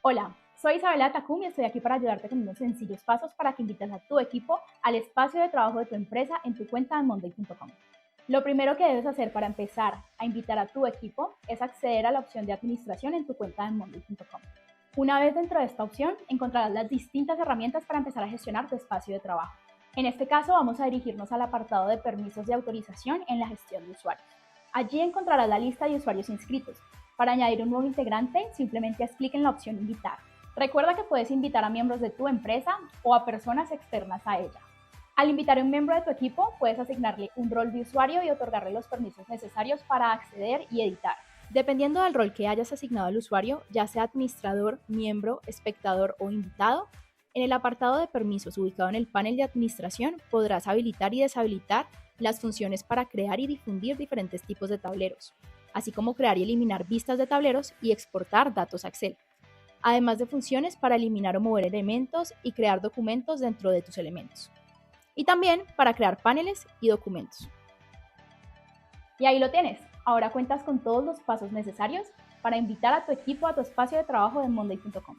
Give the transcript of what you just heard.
Hola, soy Isabela Tacum y estoy aquí para ayudarte con unos sencillos pasos para que invites a tu equipo al espacio de trabajo de tu empresa en tu cuenta en monday.com. Lo primero que debes hacer para empezar a invitar a tu equipo es acceder a la opción de administración en tu cuenta en monday.com. Una vez dentro de esta opción, encontrarás las distintas herramientas para empezar a gestionar tu espacio de trabajo. En este caso, vamos a dirigirnos al apartado de permisos de autorización en la gestión de usuarios. Allí encontrarás la lista de usuarios inscritos. Para añadir un nuevo integrante, simplemente haz clic en la opción Invitar. Recuerda que puedes invitar a miembros de tu empresa o a personas externas a ella. Al invitar a un miembro de tu equipo, puedes asignarle un rol de usuario y otorgarle los permisos necesarios para acceder y editar. Dependiendo del rol que hayas asignado al usuario, ya sea administrador, miembro, espectador o invitado, en el apartado de permisos ubicado en el panel de administración podrás habilitar y deshabilitar las funciones para crear y difundir diferentes tipos de tableros, así como crear y eliminar vistas de tableros y exportar datos a Excel, además de funciones para eliminar o mover elementos y crear documentos dentro de tus elementos, y también para crear paneles y documentos. Y ahí lo tienes. Ahora cuentas con todos los pasos necesarios para invitar a tu equipo a tu espacio de trabajo de monday.com.